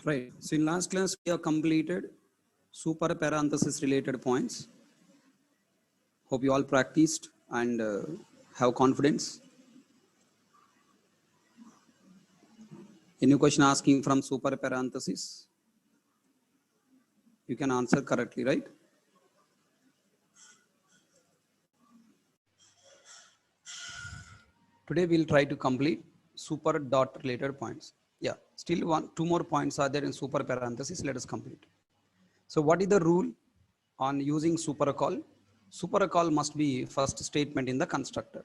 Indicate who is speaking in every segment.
Speaker 1: Right. So in last class, we have completed super parenthesis related points. Hope you all practiced and have confidence. Any question asking from super parenthesis, you can answer correctly, right? Today we'll try to complete super dot related points. Yeah, still two more points are there in super parenthesis. Let us complete. So what is the rule on using super call? Super call must be first statement in the constructor.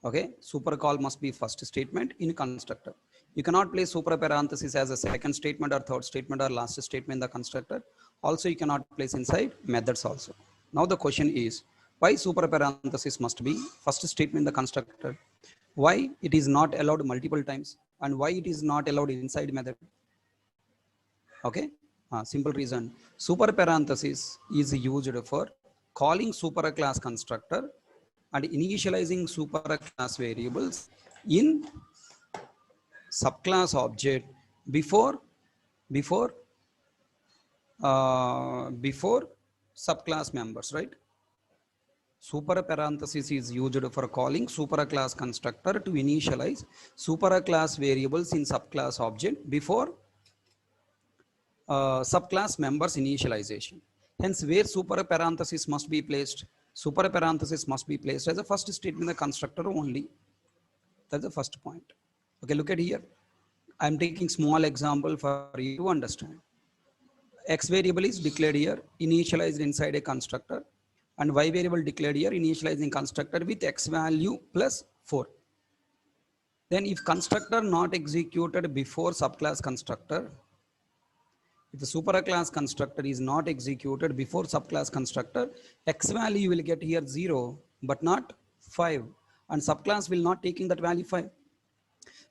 Speaker 1: Okay, super call must be first statement in constructor. You cannot place super parenthesis as a second statement or third statement or last statement in the constructor. Also, you cannot place inside methods also. Now the question is, why super parenthesis must be first statement in the constructor? Why it is not allowed multiple times, and why it is not allowed inside method? Okay, simple reason. Super parenthesis is used for calling super class constructor and initializing super class variables in subclass object before subclass members, right? Super parenthesis is used for calling super class constructor to initialize super class variables in subclass object before subclass members initialization. Hence, where super parenthesis must be placed? Super parenthesis must be placed as a first statement in the constructor only. That's the first point. Okay, look at here. I'm taking small example for you to understand. X variable is declared here, initialized inside a constructor, and Y variable declared here, initializing constructor with X value plus 4. Then if constructor not executed before subclass constructor, if the superclass constructor is not executed before subclass constructor, X value you will get here 0, but not 5. And subclass will not taking that value 5.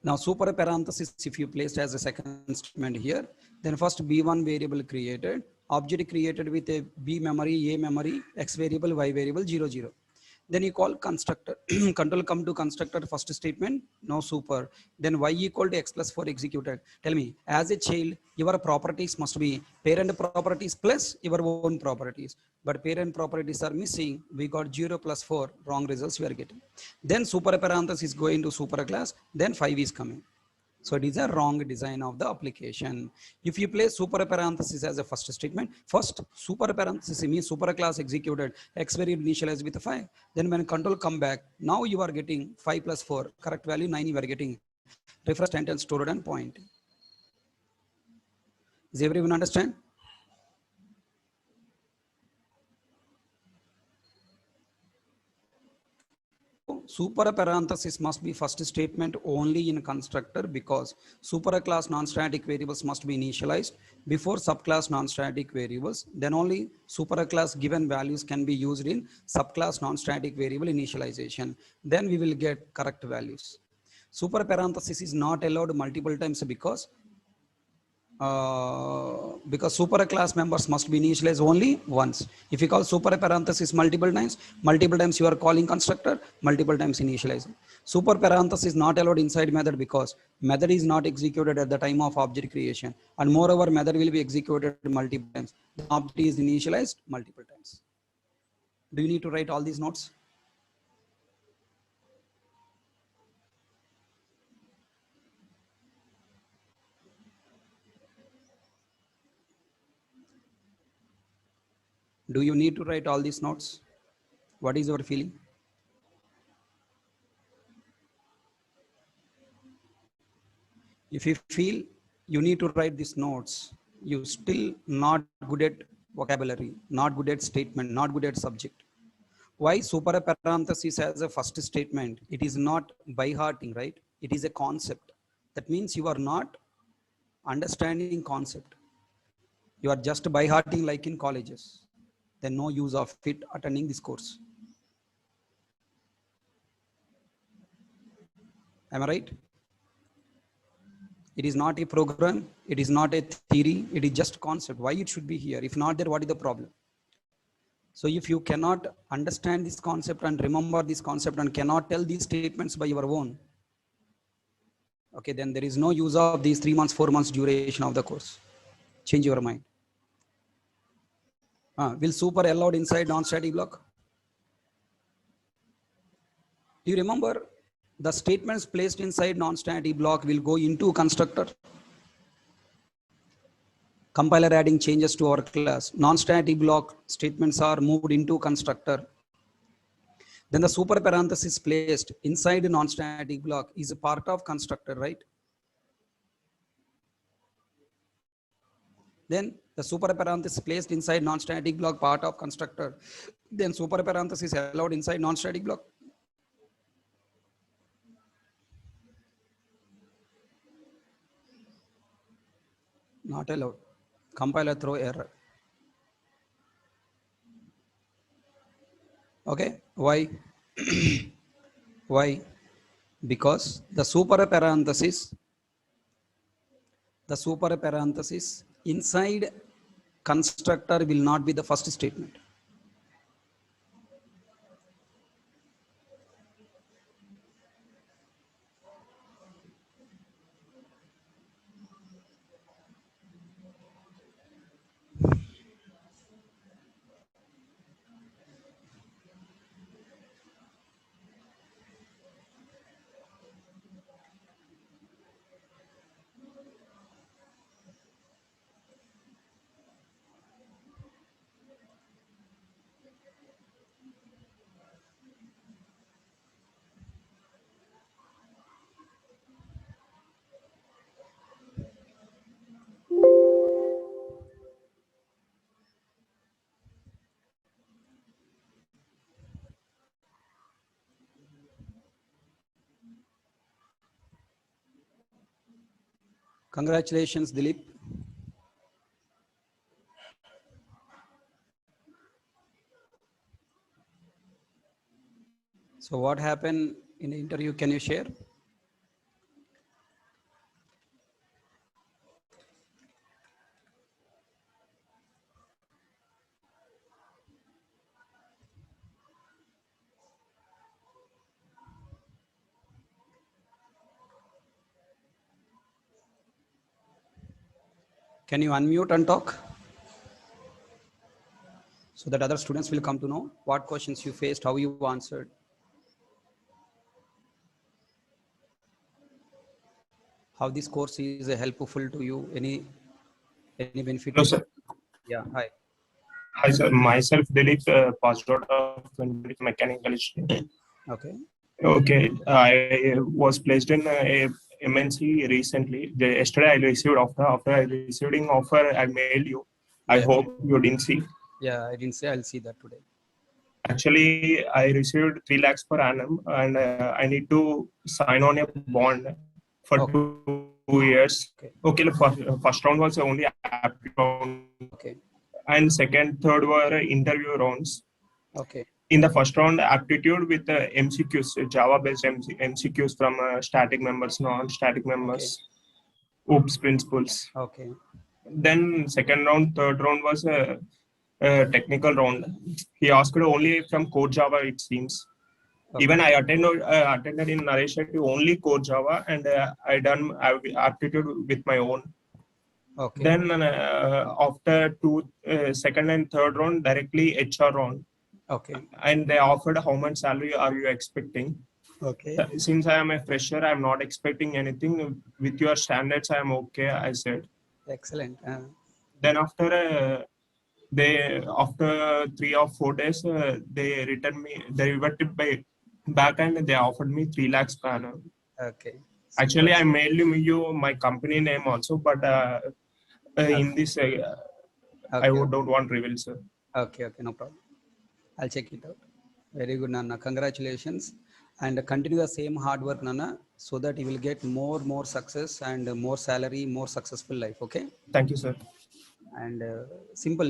Speaker 1: Now super parenthesis, if you placed as a second statement here, then first B1 variable created, object created with a B memory, A memory, X variable, Y variable, 0, 0. Then you call constructor, control come to constructor first statement, no super. Then Y equal to X plus 4 executed. Tell me, as a child, your properties must be parent properties plus your own properties. But parent properties are missing. We got 0 plus 4, wrong results we are getting. Then super parenthesis is going to super class, then 5 is coming. So it is a wrong design of the application. If you place super parenthesis as a first statement, first super parenthesis means super class executed, X variable initialized with 5. Then when control come back, now you are getting 5 plus 4, correct value 9 you are getting. Refresh sentence stored and point. Does everyone understand? Super parenthesis must be first statement only in constructor because super class non-static variables must be initialized before subclass non-static variables. Then only super class given values can be used in subclass non-static variable initialization. Then we will get correct values. Super parenthesis is not allowed multiple times because super class members must be initialized only once. If you call super parenthesis multiple times you are calling constructor, multiple times initializing. Super parenthesis is not allowed inside method because method is not executed at the time of object creation, and moreover method will be executed multiple times. The object is initialized multiple times. Do you need to write all these notes? Do you need to write all these notes? What is your feeling? If you feel you need to write these notes, you still not good at vocabulary, not good at statement, not good at subject. Why super parenthesis as a first statement? It is not by hearting, right? It is a concept. That means you are not understanding concept. You are just by hearting like in colleges. Then no use of it attending this course. Am I right? It is not a program. It is not a theory. It is just concept. Why it should be here? If not there, what is the problem? So if you cannot understand this concept and remember this concept and cannot tell these statements by your own, Okay, then there is no use of these 3 months, 4 months duration of the course. Change your mind. Will super allowed inside non-static block? Do you remember the statements placed inside non-static block will go into constructor? Compiler adding changes to our class. Non-static block statements are moved into constructor. Then the super parenthesis placed inside non-static block is a part of constructor, right? Then the super parenthesis placed inside non-static block part of constructor. Then super parenthesis allowed inside non-static block. Not allowed. Compiler throw error. Okay, why? Why? Because the super parenthesis inside constructor will not be the first statement. Congratulations, Dilip. So what happened in the interview? Can you share? Can you unmute and talk? So that other students will come to know what questions you faced, how you answered. How this course is helpful to you, any benefit?
Speaker 2: Hello, sir.
Speaker 1: Yeah, hi.
Speaker 2: Hi, sir. Myself, Dilip, passed out of mechanical engineering.
Speaker 1: Okay.
Speaker 2: Okay, I was placed in a MNC recently. Yesterday, I received offer. After I receiving offer, I mailed you. I
Speaker 1: Yeah.
Speaker 2: hope you didn't see.
Speaker 1: Yeah, I didn't say. I'll see that today.
Speaker 2: Actually, I received 3 lakhs per annum, and I need to sign on a bond for
Speaker 1: Okay.
Speaker 2: 2 years.
Speaker 1: Okay.
Speaker 2: Okay, the first round was only aptitude round,
Speaker 1: Okay.
Speaker 2: and second, third were interview rounds.
Speaker 1: Okay.
Speaker 2: In the first round, aptitude with MCQs, Java-based MCQs from static members, non-static members, OOPS principles.
Speaker 1: Okay.
Speaker 2: Then second round, third round was a technical round. He asked only from core Java, it seems.
Speaker 1: Okay.
Speaker 2: Even I attended in Naresh Shetty only core Java, and I done aptitude with my own.
Speaker 1: Okay.
Speaker 2: Then after second and third round, directly HR round.
Speaker 1: Okay.
Speaker 2: And they offered how much salary are you expecting?
Speaker 1: Okay.
Speaker 2: Since I am a fresher, I'm not expecting anything. With your standards, I am okay, I said.
Speaker 1: Excellent.
Speaker 2: Then after 3 or 4 days, they reverted back and they offered me 3 lakhs per annum.
Speaker 1: Okay.
Speaker 2: Actually, I mailed you my company name also, but in this, I don't want to reveal, sir.
Speaker 1: Okay. Okay. No problem. I'll check it out. Very good, Nana. Congratulations. And continue the same hard work, Nana, so that you will get more success and more salary, more successful life. Okay.
Speaker 2: Thank you, sir.
Speaker 1: And simple,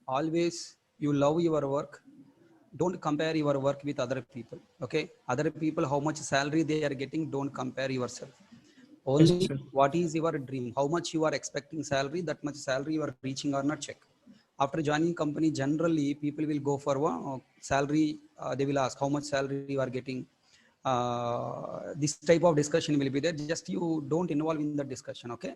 Speaker 1: always you love your work. Don't compare your work with other people. Okay. Other people, how much salary they are getting, don't compare yourself. Only
Speaker 2: Yes,
Speaker 1: what is your dream, how much you are expecting salary, that much salary you are reaching or not, check. After joining company, generally people will go for salary. They will ask how much salary you are getting, this type of discussion will be there. Just you don't involve in the discussion, okay?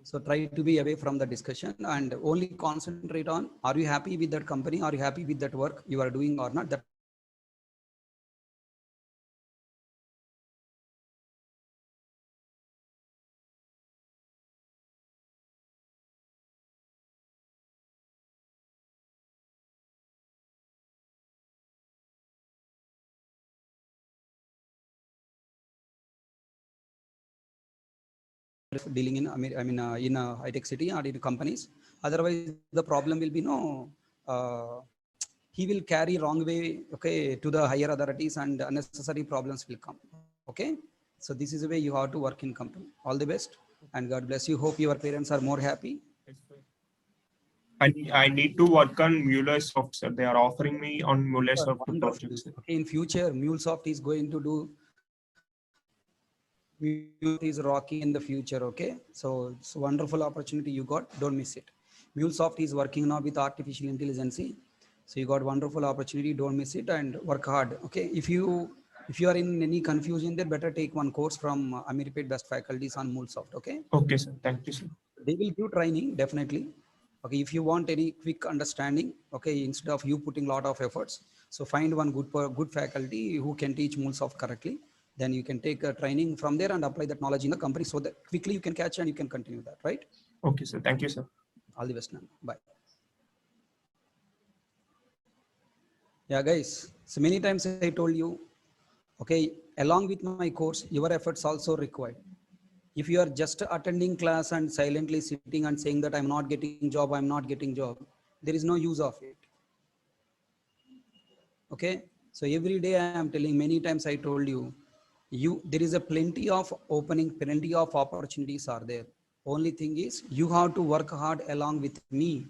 Speaker 1: So try to be away from the discussion and only concentrate on, are you happy with that company? Are you happy with that work you are doing or not? That dealing in, in a high-tech city or in companies. Otherwise, the problem will be no, he will carry wrong way, okay, to the higher authorities and unnecessary problems will come, okay? So this is the way you have to work in company. All the best and God bless you. Hope your parents are more happy.
Speaker 2: I need to work on MuleSoft, sir. They are offering me on MuleSoft
Speaker 1: Wonderful.
Speaker 2: projects. Sir.
Speaker 1: Okay, in future, MuleSoft is going to do, MuleSoft is rocking in the future, okay? So it's a wonderful opportunity you got, don't miss it. MuleSoft is working now with artificial intelligence. So you got wonderful opportunity, don't miss it and work hard, okay? If you are in any confusion there, better take one course from Ameripet best faculties on MuleSoft, okay?
Speaker 2: Okay, sir. Thank you, sir.
Speaker 1: They will give training, definitely. Okay, if you want any quick understanding, okay, instead of you putting a lot of efforts, so find one good faculty who can teach MuleSoft correctly. Then you can take a training from there and apply that knowledge in the company so that quickly you can catch and you can continue that, right?
Speaker 2: Okay, sir. Thank you, sir.
Speaker 1: All the best now. Bye. Yeah, guys. So many times I told you, okay, along with my course, your efforts also required. If you are just attending class and silently sitting and saying that I'm not getting job, I'm not getting job, there is no use of it. Okay, so every day I am telling, many times I told you, there is a plenty of opening, plenty of opportunities are there. Only thing is you have to work hard along with me.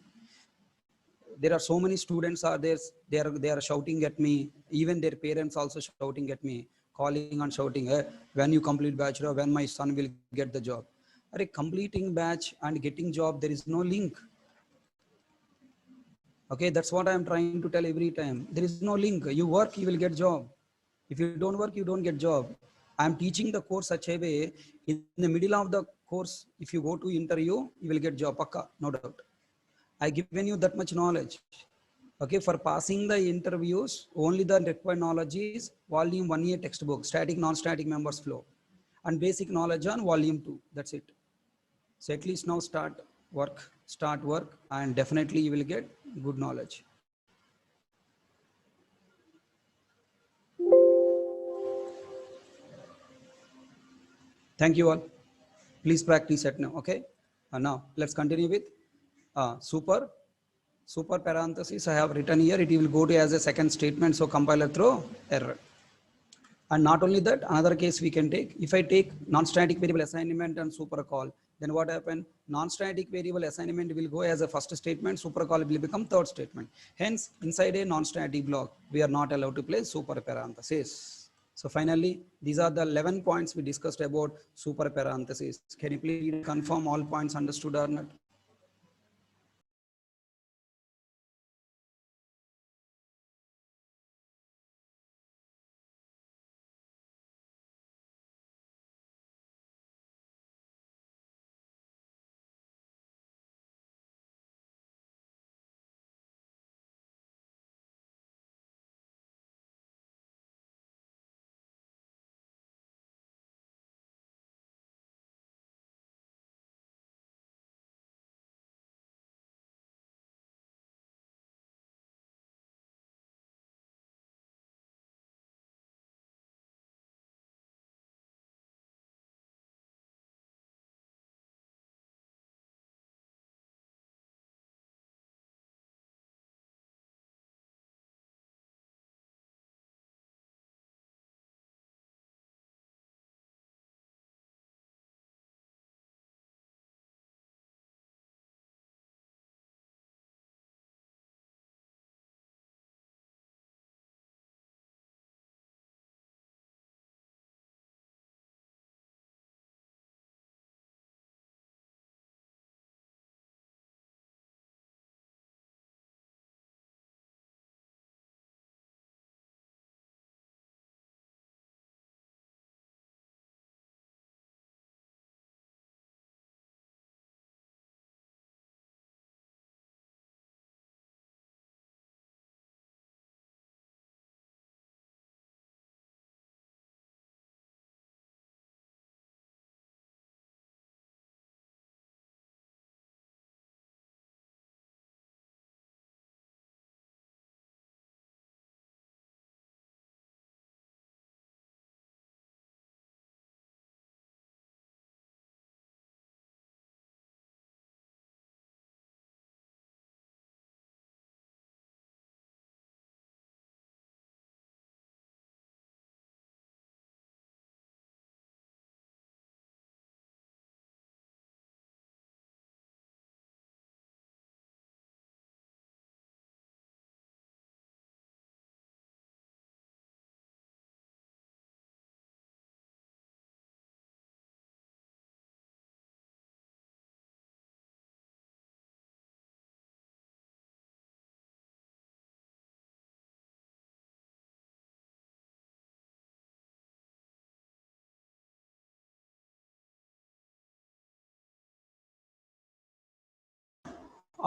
Speaker 1: There are so many students are there, they are shouting at me, even their parents also shouting at me, calling and shouting, when you complete bachelor, when my son will get the job. Are completing batch and getting job, there is no link. Okay, that's what I am trying to tell every time. There is no link. You work, you will get job. If you don't work, you don't get job. I am teaching the course such a way, in the middle of the course, if you go to interview, you will get job, pakka, no doubt. I given you that much knowledge. Okay, for passing the interviews, only the required knowledge is volume 1A textbook, static, non-static members flow, and basic knowledge on volume 2. That's it. So at least now start work, and definitely you will get good knowledge. Thank you all. Please practice it now. Okay. Now let's continue with super parenthesis. I have written here. It will go to as a second statement. So compiler throw error. And not only that, another case we can take. If I take non-static variable assignment and super call, then what happen? Non-static variable assignment will go as a first statement. Super call will become third statement. Hence, inside a non-static block, we are not allowed to place super parenthesis. So finally, these are the 11 points we discussed about super parenthesis. Can you please confirm all points understood or not?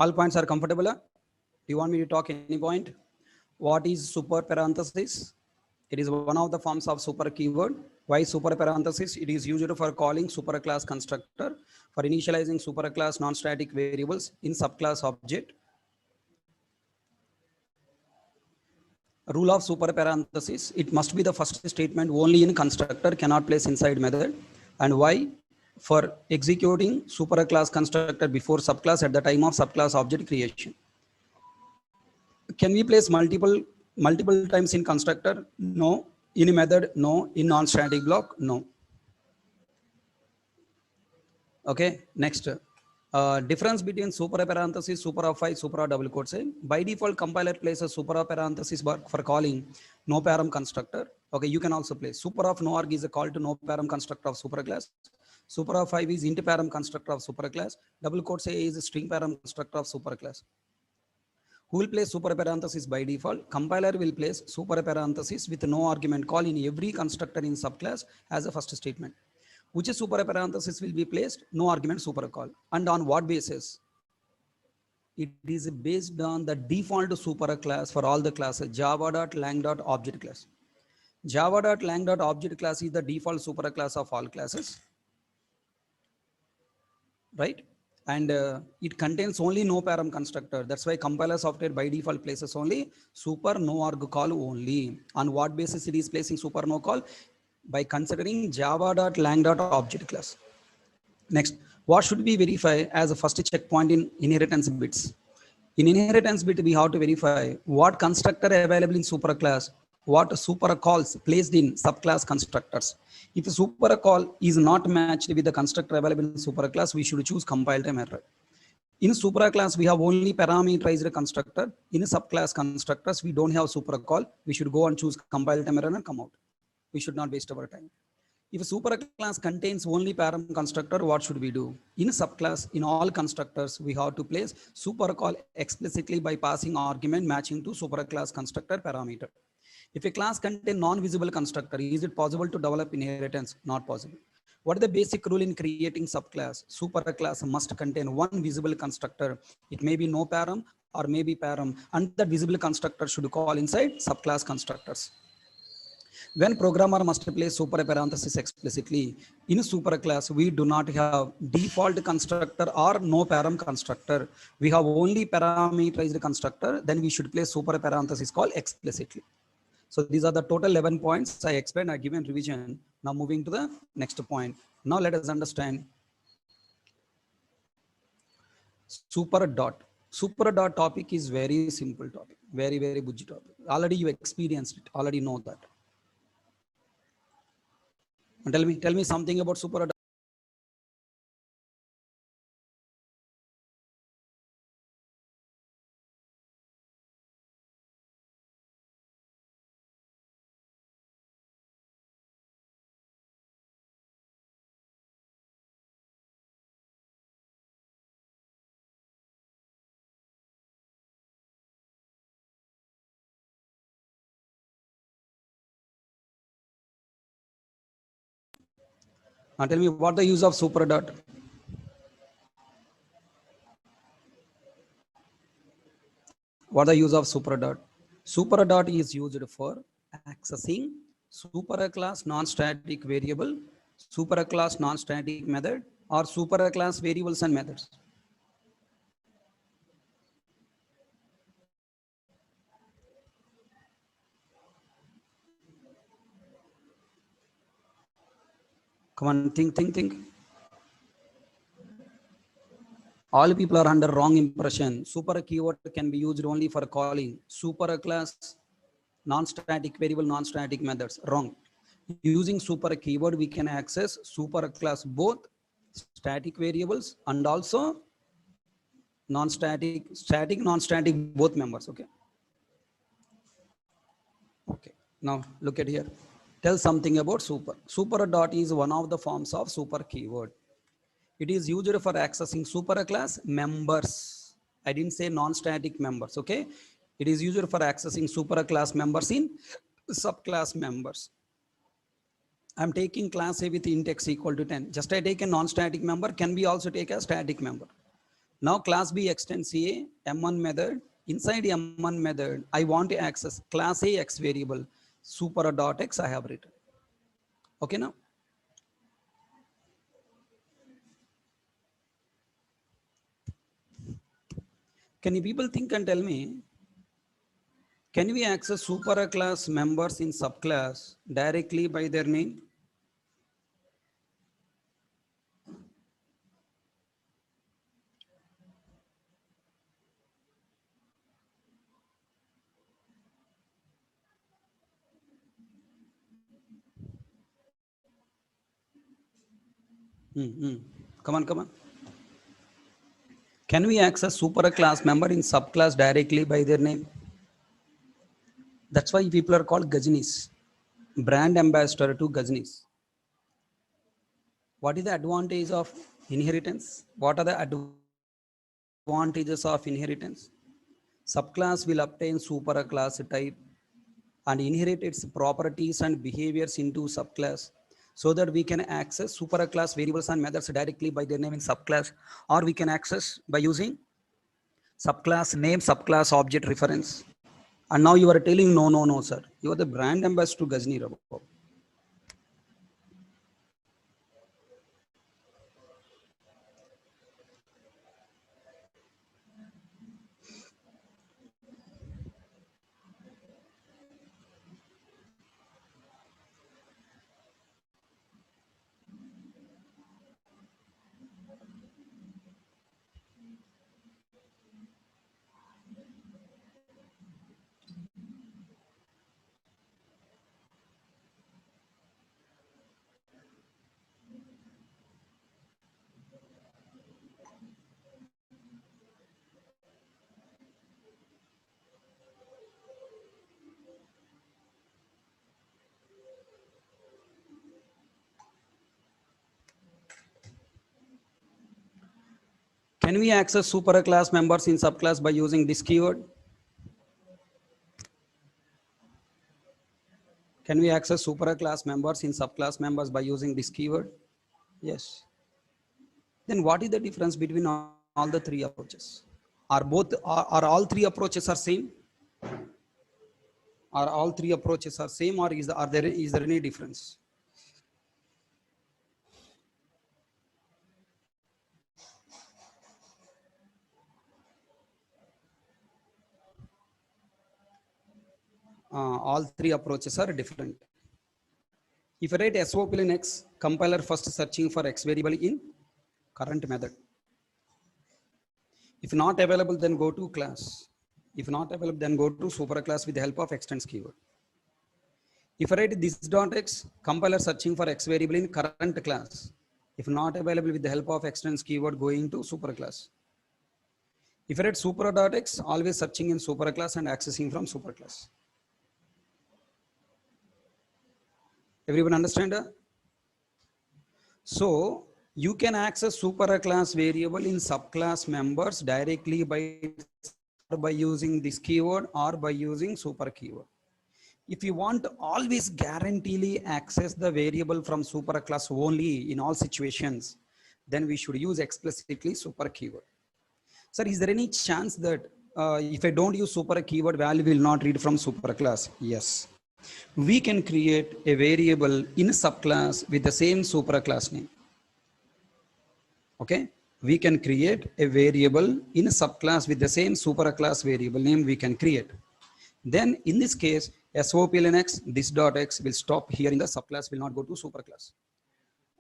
Speaker 1: All points are comfortable? Do you want me to talk any point? What is super parenthesis? It is one of the forms of super keyword. Why super parenthesis? It is used for calling superclass constructor for initializing superclass non-static variables in subclass object. Rule of super parenthesis, it must be the first statement only in constructor, cannot place inside method. And why? For executing superclass constructor before subclass at the time of subclass object creation. Can we place multiple times in constructor? No. In a method? No. In non-static block? No. Okay, next. Difference between super parenthesis, super of 5, super of double quotes. By default, compiler places super of parenthesis for calling no param constructor. Okay, you can also place super of no arg is a call to no param constructor of superclass. Super of 5 is int param constructor of superclass. Double quotes is a string param constructor of superclass. Who will place super parenthesis by default? Compiler will place super parenthesis with no argument call in every constructor in subclass as a first statement. Which super parenthesis will be placed? No argument super call. And on what basis? It is based on the default super class for all the classes, java.lang.object class. Java.lang.object class is the default super class of all classes, right? And it contains only no param constructor. That's why compiler software by default places only super no arg call only. On what basis it is placing super no call? By considering java.lang.object class. Next, what should we verify as a first checkpoint in inheritance bits? In inheritance bit, we have to verify what constructor available in superclass, what super calls placed in subclass constructors. If a super call is not matched with the constructor available in superclass, we should choose compile time error. In superclass, we have only parameterized constructor. In subclass constructors, we don't have super call. We should go and choose compile time error and come out. We should not waste our time. If a superclass contains only param constructor, what should we do? In subclass, in all constructors, we have to place super call explicitly by passing argument matching to superclass constructor parameter. If a class contains non-visible constructor, is it possible to develop inheritance? Not possible. What is the basic rule in creating subclass? Superclass must contain one visible constructor. It may be no param or maybe param, and that visible constructor should call inside subclass constructors. When programmer must place super parenthesis explicitly, in superclass, we do not have default constructor or no param constructor. We have only parameterized constructor, then we should place super parenthesis call explicitly. So these are the total 11 points I explained, I given revision. Now moving to the next point. Now let us understand super dot. Super dot topic is very simple topic, very budget topic. Already you experienced it, already know that. And tell me something about super dot. Tell me what the use of super dot. What the use of super dot? Super dot is used for accessing superclass non-static variable, superclass non-static method, or superclass variables and methods. Come on, think. All people are under wrong impression. Super keyword can be used only for calling superclass non-static variable, non-static methods. Wrong. Using super keyword, we can access superclass both static variables and also non-static, static, non-static, both members. Okay. Okay. Now look at here. Tell something about super. Super dot is one of the forms of super keyword. It is used for accessing superclass members. I didn't say non-static members, okay? It is used for accessing superclass members in subclass members. I'm taking class A with int x equal to 10. Just I take a non-static member, can be also take a static member. Now class B extends a M1 method. Inside M1 method, I want to access class A X variable, super dot X I have written. Okay now? Can you people think and tell me, can we access super class members in subclass directly by their name? Come on, come on. Can we access super class member in subclass directly by their name? That's why people are called Gajnis, brand ambassador to Gajnis. What is the advantage of inheritance? What are the advantages of inheritance? Subclass will obtain super class type and inherit its properties and behaviors into subclass so that we can access super class variables and methods directly by their name in subclass, or we can access by using subclass name, subclass object reference. And now you are telling no, sir. You are the brand ambassador to Gajni Rabo. Can we access super class members in subclass by using this keyword? Can we access super class members in subclass members by using this keyword? Yes. Then what is the difference between all the three approaches? Are all three approaches are same? Are all three approaches are same, or is there any difference? All three approaches are different. If I write SOP in X, compiler first searching for X variable in current method. If not available, then go to class. If not available, then go to super class with the help of extends keyword. If I write this dot X, compiler searching for X variable in current class. If not available, with the help of extends keyword, going to super class. If I write super dot X, always searching in super class and accessing from super class. Everyone understand? So you can access super class variable in subclass members directly by using this keyword or by using super keyword. If you want to always guaranteely access the variable from super class only in all situations, then we should use explicitly super keyword. Sir, is there any chance that if I don't use super keyword, value will not read from super class? Yes. We can create a variable in a subclass with the same super class name. Okay, we can create a variable in a subclass with the same super class variable name we can create. Then in this case, SOP_Linux, this dot X will stop here in the subclass, will not go to super class.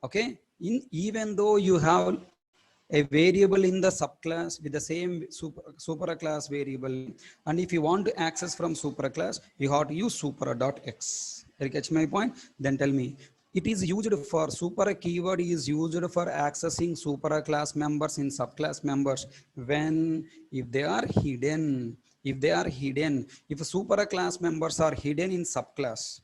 Speaker 1: Okay, even though you have a variable in the subclass with the same super class variable, and if you want to access from super class, you have to use super dot X. Did you catch my point? Then tell me, it is used for super keyword is used for accessing super class members in subclass members when if they are hidden. If super class members are hidden in subclass,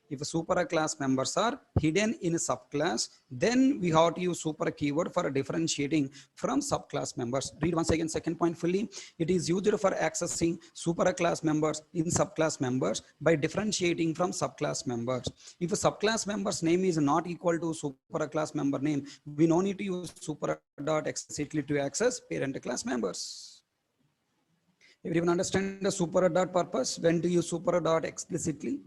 Speaker 1: If super class members are hidden in a subclass, then we have to use super keyword for differentiating from subclass members. Read once again, second point fully. It is used for accessing super class members in subclass members by differentiating from subclass members. If a subclass member's name is not equal to super class member name, we no need to use super dot explicitly to access parent class members. Everyone understand the super dot purpose? When to use super dot explicitly?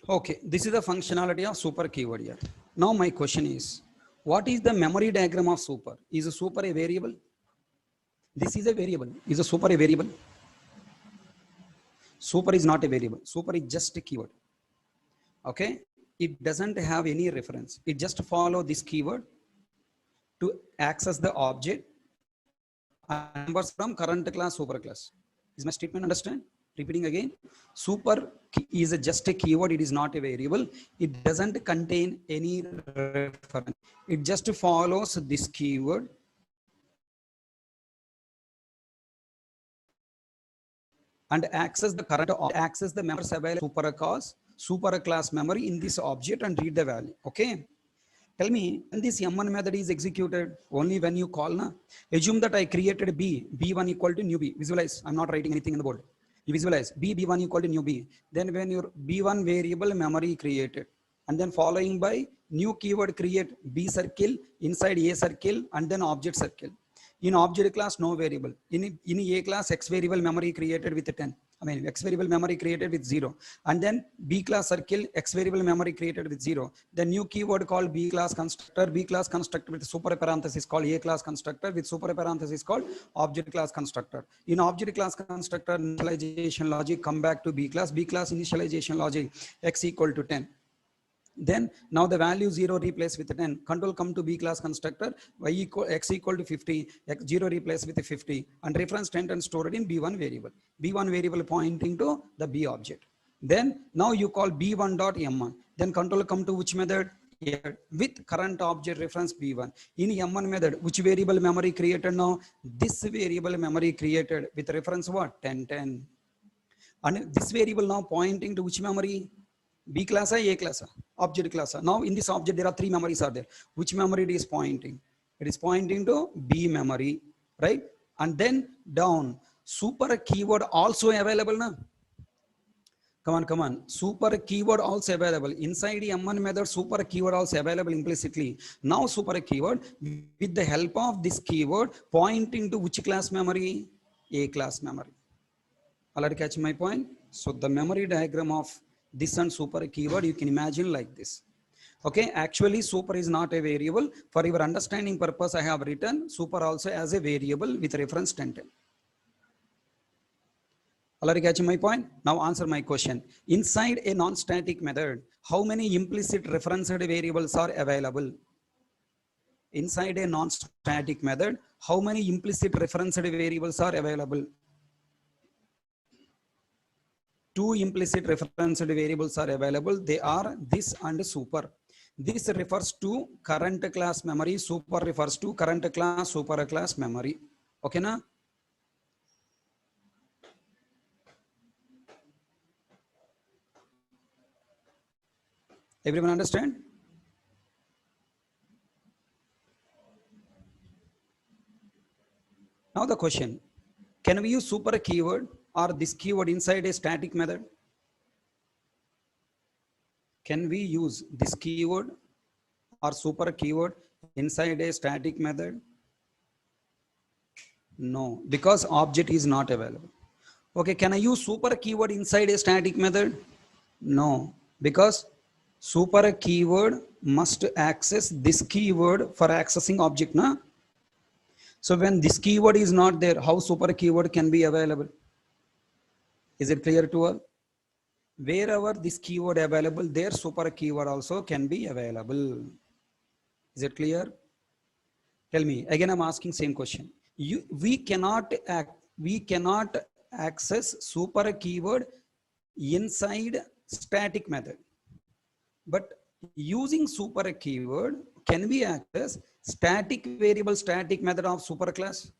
Speaker 1: Okay, this is the functionality of super keyword here. Now my question is, what is the memory diagram of super? Is a super a variable? This is a variable. Is a super a variable? Super is not a variable. Super is just a keyword. Okay, it doesn't have any reference. It just follow this keyword to access the object and numbers from current class, super class. Is my statement understand? Repeating again, super is just a keyword. It is not a variable. It doesn't contain any reference. It just follows this keyword and access the current, access the members available super class memory in this object and read the value. Okay. Tell me, when this M1 method is executed, only when you call, na? Assume that I created B1 equal to new B. Visualize, I'm not writing anything in the board. You visualize, B1 equal to new B. Then when your B1 variable memory created, and then following by new keyword create B circle inside A circle and then object circle. In object class, no variable. In A class, X variable memory created with 10. I mean, X variable memory created with 0. And then B class circle, X variable memory created with 0. The new keyword called B class constructor. B class constructor with super parenthesis called A class constructor with super parenthesis called object class constructor. In object class constructor initialization logic, come back to B class initialization logic, X equal to 10. Then now the value 0 replace with 10. Control come to B class constructor, X equal to 50, X 0 replace with 50 and reference 10 and stored in B1 variable. B1 variable pointing to the B object. Then now you call B1 dot M1. Then control come to which method? With current object reference B1. In M1 method, which variable memory created now? This variable memory created with reference what? 10. And this variable now pointing to which memory? B class or A class? Object class. Now in this object there are 3 memories are there. Which memory it is pointing? It is pointing to B memory, right? And then down, super keyword also available now. Come on. Super keyword also available. Inside the M1 method, super keyword also available implicitly. Now super keyword with the help of this keyword pointing to which class memory? A class memory. Already catch my point? So the memory diagram of this and super keyword, you can imagine like this. Okay, actually super is not a variable. For your understanding purpose, I have written super also as a variable with reference 10. Already catching my point? Now answer my question. Inside a non-static method, how many implicit referenced variables are available? Inside a non-static method, how many implicit referenced variables are available? 2 implicit referenced variables are available. They are this and super. This refers to current class memory. Super refers to current class, super class memory. Okay, na? Everyone understand? Now the question, can we use super keyword or this keyword inside a static method? Can we use this keyword or super keyword inside a static method? No, because object is not available. Okay, can I use super keyword inside a static method? No, because super keyword must access this keyword for accessing object, na? So when this keyword is not there, how super keyword can be available? Is it clear to all? Wherever this keyword available, there super keyword also can be available. Is it clear? Tell me again. I'm asking same question. We cannot access super keyword inside static method, but using super keyword can we access static variable static method of super class?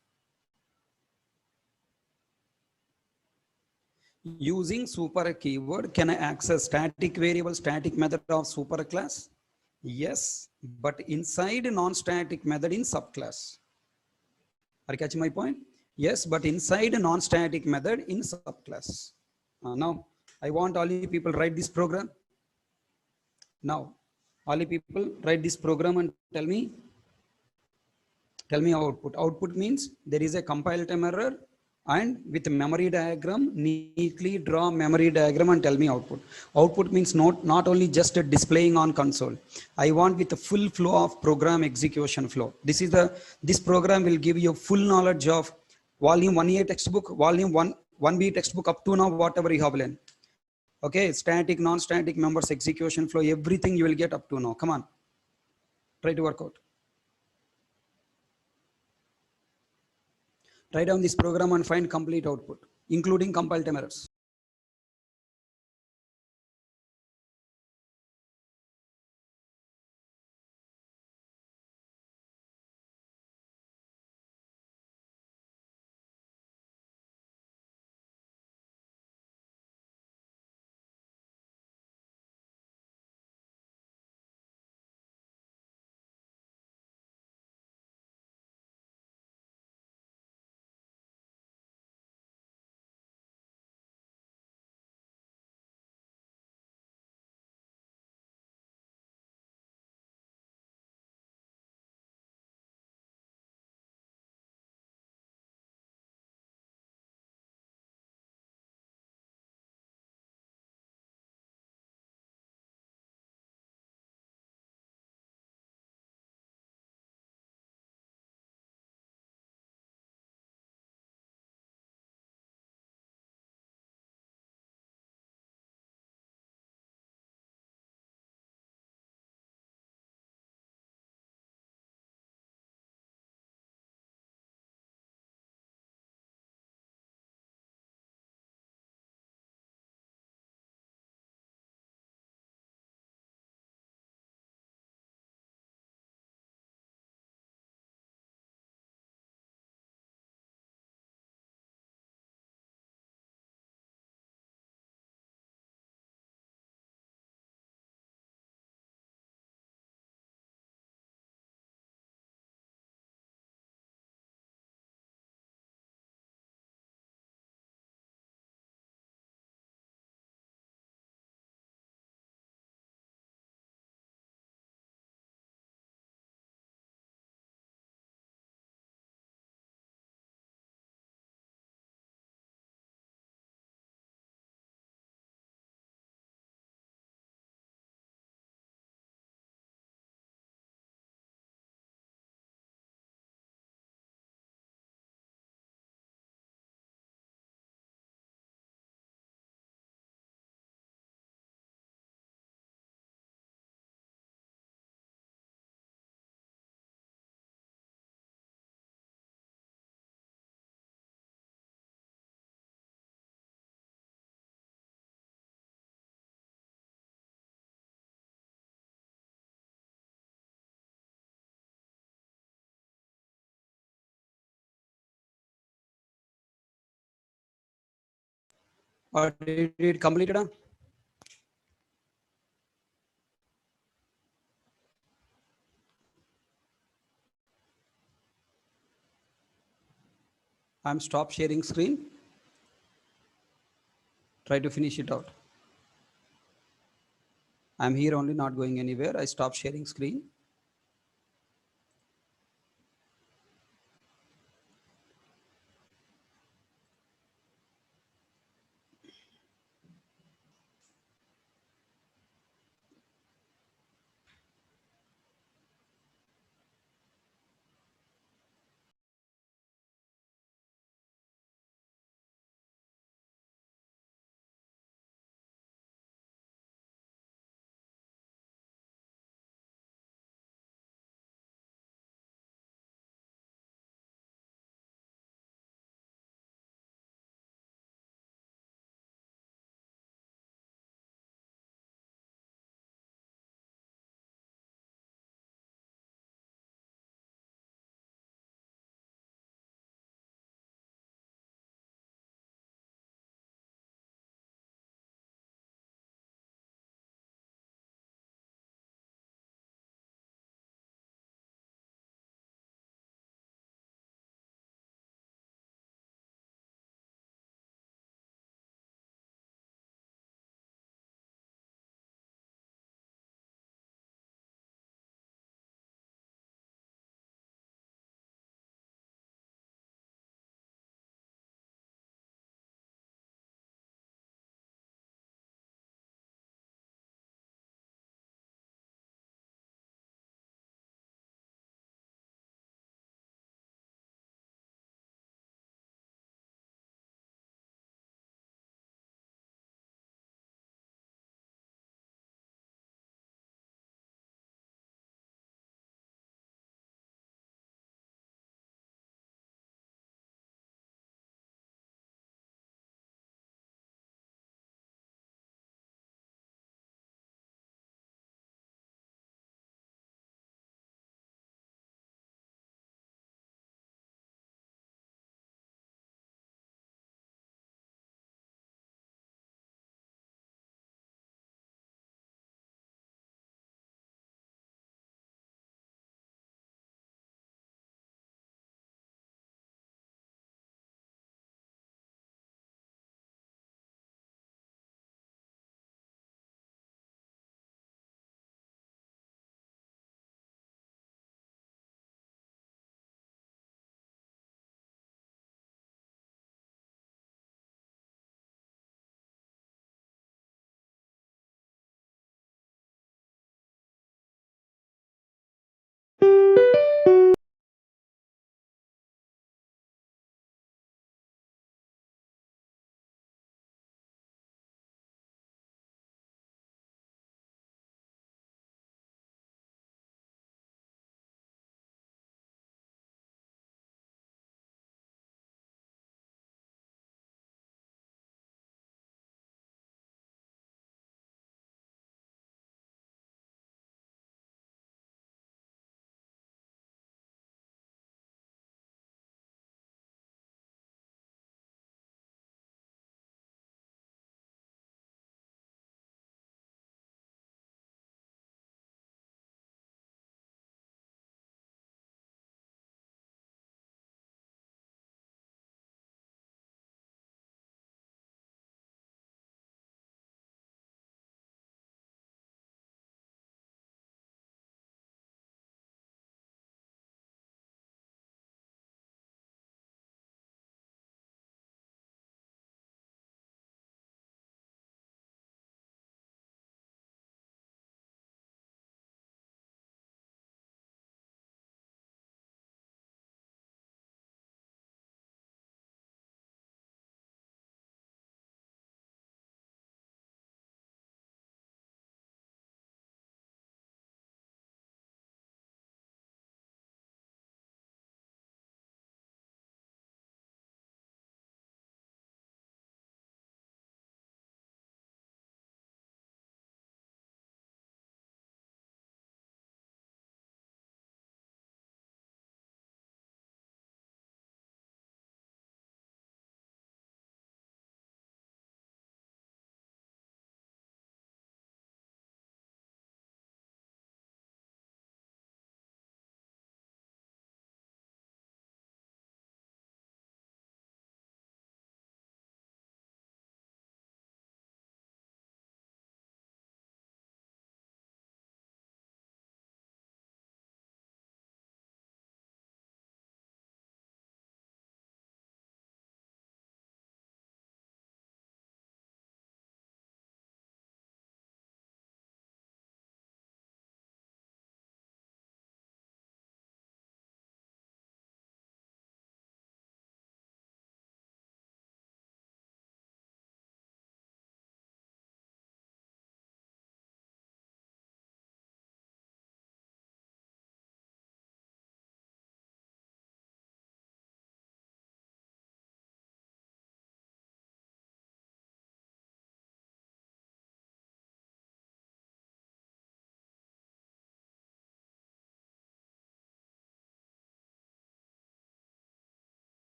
Speaker 1: Using super keyword, can I access static variable static method of super class? Yes, but inside non-static method in subclass. Are you catching my point? Yes, but inside a non-static method in subclass. Now, I want all you people write this program. Now, all you people write this program and tell me output. Output means there is a compile time error, and with memory diagram, neatly draw memory diagram and tell me output. Output means not only just a displaying on console. I want with the full flow of program execution flow. This program will give you full knowledge of volume 1A textbook, volume 1B textbook up to now, whatever you have learned. Okay, static, non-static members, execution flow, everything you will get up to now. Come on, try to work out. Write down this program and find complete output, including compile time errors. Or did it completed? I'm stop sharing screen. Try to finish it out. I'm here only, not going anywhere. I stop sharing screen.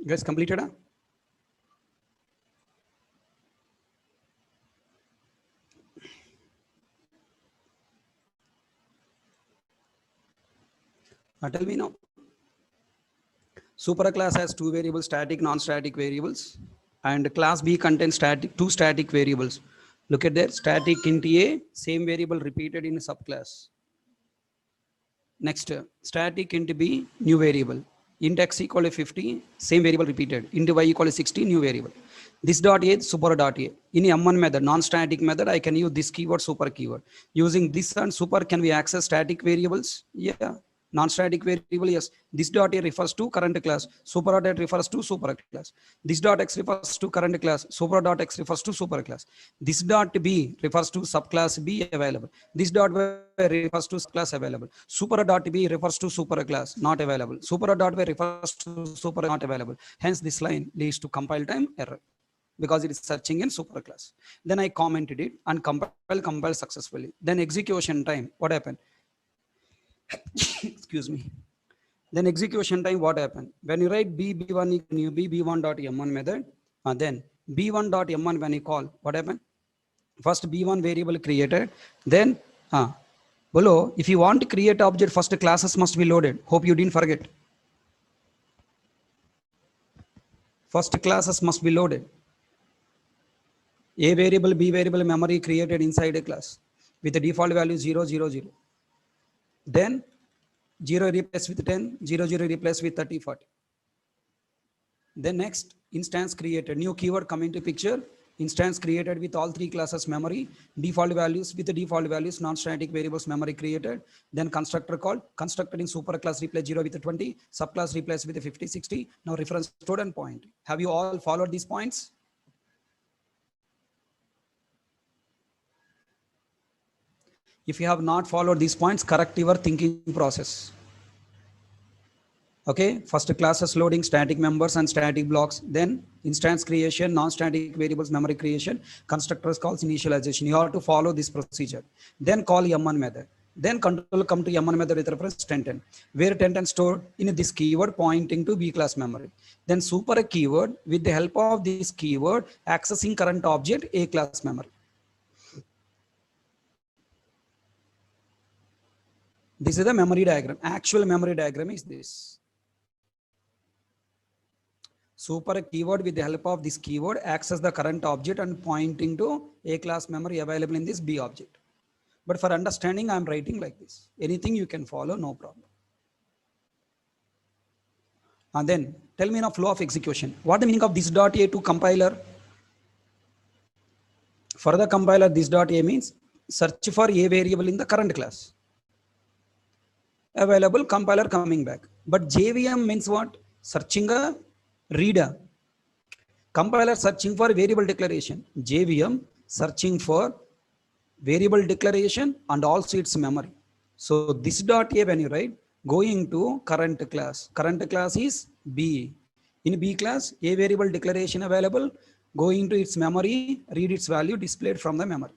Speaker 1: Guys, completed? Tell me now. Super class has two variables, static, non-static variables, and class B contains two static variables. Look at there, static int A, same variable repeated in a subclass. Next, static int B, new variable. Int x equal to 50, same variable repeated. Int y equal to 60, new variable. This dot A, super dot A. In M1 method, non-static method, I can use this keyword, super keyword. Using this and super, can we access static variables? Yeah. Non-static variable, yes. This dot A refers to current class. Super dot A refers to super class. This dot X refers to current class. Super dot X refers to super class. This dot B refers to subclass B available. This dot Y refers to subclass available. Super dot B refers to super class not available. Super dot Y refers to super not available. Hence, this line leads to compile time error because it is searching in super class. Then I commented it and compile successfully. Then execution time, what happened? Excuse me. Then execution time, what happened? When you write b1 equal to b1.m1 method, then b1.m1 when you call, what happened? First b1 variable created, then below, if you want to create object, first classes must be loaded. Hope you didn't forget. First classes must be loaded. A variable, B variable, memory created inside a class with the default value 0, 0, 0. Then 0 replaced with 10, 0, 0 replaced with 30, 40. Then next instance created, new keyword come into picture, instance created with all three classes memory, default values with the default values, non-static variables memory created, then constructor called, constructed in super class replace 0 with 20, subclass replaced with 50, 60. Now reference student point. Have you all followed these points? If you have not followed these points, correct your thinking process. Okay, first classes loading, static members and static blocks, then instance creation, non-static variables memory creation, constructors calls, initialization. You have to follow this procedure. Then call M1 method. Then control come to M1 method with reference 1010, where 1010 stored in this keyword pointing to B class memory. Then super keyword with the help of this keyword accessing current object A class memory. This is the memory diagram. Actual memory diagram is this. Super keyword with the help of this keyword access the current object and pointing to A class memory available in this B object. But for understanding, I'm writing like this. Anything you can follow, no problem. And then tell me now flow of execution. What the meaning of this dot A to compiler? For the compiler, this dot A means search for A variable in the current class. Available, compiler coming back. But JVM means what? Searching a reader. Compiler searching for variable declaration. JVM searching for variable declaration and also its memory. So this dot A when you write, going to current class. Current class is B. In B class, A variable declaration available, going to its memory, read its value displayed from the memory.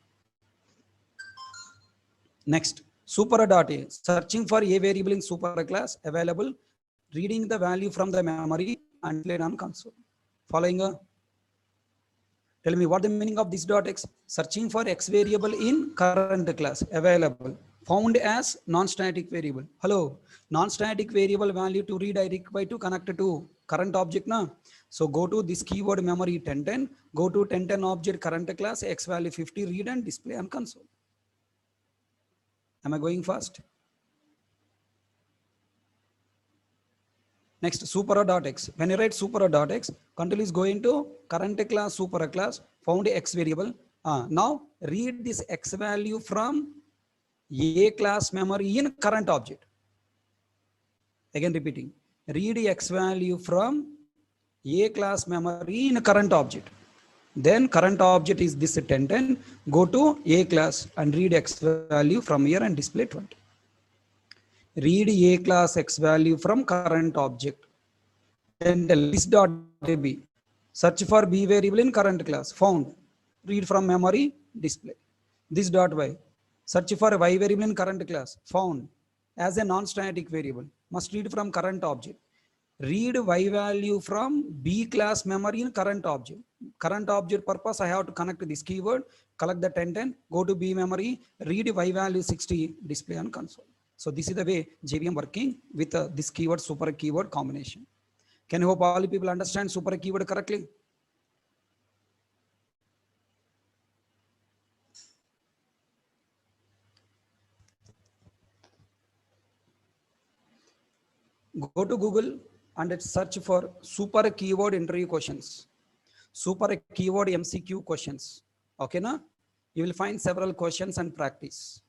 Speaker 1: Next, super dot A, searching for A variable in super class available, reading the value from the memory and displayed on console. Following a tell me what the meaning of this dot X, searching for X variable in current class available, found as non-static variable. Hello, non-static variable value to read I require to connect to current object na. So go to this keyword memory 1010, go to 1010 object current class X value 50, read and display on console. Am I going fast? Next, super dot X. When you write super dot X, control is going to current class, super class, found X variable. Now read this X value from A class memory in current object. Again repeating, read X value from A class memory in current object. Then current object is this 1010, go to A class and read X value from here and display 20. Read A class X value from current object. Then this dot B, search for B variable in current class, found, read from memory, display. This dot Y, search for Y variable in current class, found as a non-static variable, must read from current object. read Y value from B class memory in current object. Current object purpose, I have to connect this keyword, collect the 1010, go to B memory, read Y value 60, display on console. So this is the way JVM working with this keyword, super keyword combination. Can you hope all people understand super keyword correctly? Go to Google and search for super keyword interview questions, super keyword MCQ questions. Okay, na? You will find several questions and practice.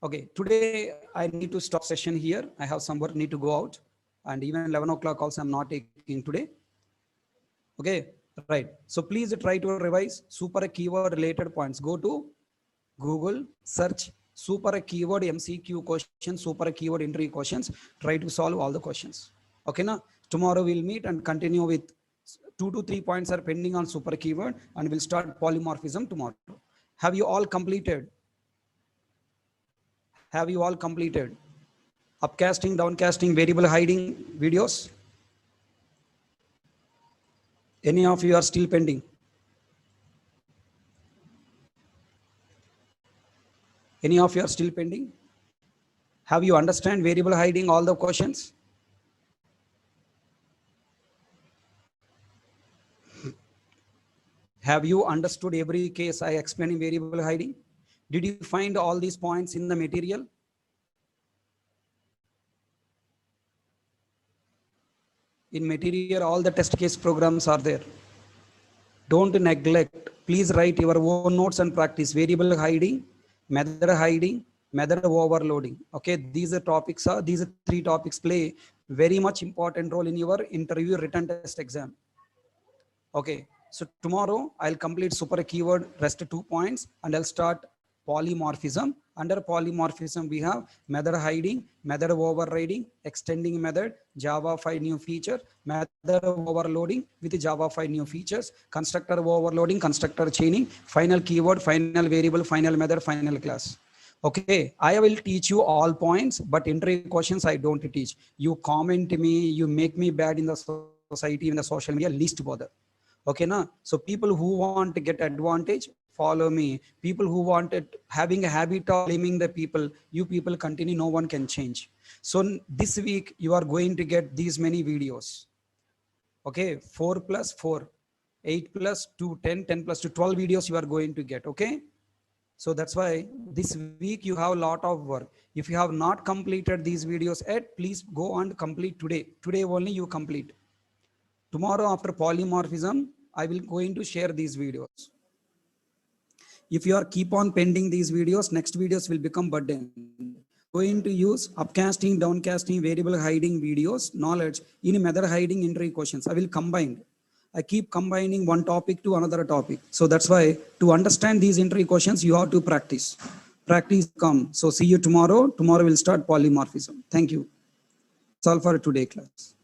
Speaker 1: Okay, today I need to stop session here. I have some work, need to go out, and even 11 o'clock also I'm not taking today. Okay, right. So please try to revise super keyword related points. Go to Google, search super keyword MCQ questions, super keyword interview questions. Try to solve all the questions. Okay, na? Tomorrow we'll meet and continue with 2 to 3 points are pending on super keyword, and we'll start polymorphism tomorrow. Have you all completed? Have you all completed upcasting, downcasting, variable hiding videos? Any of you are still pending? Any of you are still pending? Have you understand variable hiding, all the questions? Have you understood every case I explained in variable hiding? Did you find all these points in the material? In material, all the test case programs are there. Don't neglect. Please write your own notes and practice variable hiding, method overloading. Okay, these three topics play very much important role in your interview written test exam. Okay, so tomorrow I'll complete super keyword rest 2 points, and I'll start polymorphism. Under polymorphism, we have method hiding, method overriding, extending method, Java 5 new feature, method overloading with Java 5 new features, constructor overloading, constructor chaining, final keyword, final variable, final method, final class. Okay, I will teach you all points, but interview questions I don't teach. You comment me, you make me bad in the society, in the social media, least bother. Okay, na? So people who want to get advantage, follow me. People who wanted having a habit of blaming the people, you people continue, no one can change. So this week you are going to get these many videos. Okay, 4 plus 4, 8 plus 2, 10, 10 plus 2, 12 videos you are going to get. Okay, so that's why this week you have a lot of work. If you have not completed these videos yet, please go and complete today. Today only you complete. Tomorrow after polymorphism, I will going to share these videos. If you are keep on pending these videos, next videos will become burden. Going to use upcasting, downcasting, variable hiding videos, knowledge in method hiding interview questions. I will combine. I keep combining one topic to another topic. So that's why to understand these interview questions, you have to practice. Practice come. So see you tomorrow. Tomorrow we'll start polymorphism. Thank you. That's all for today class.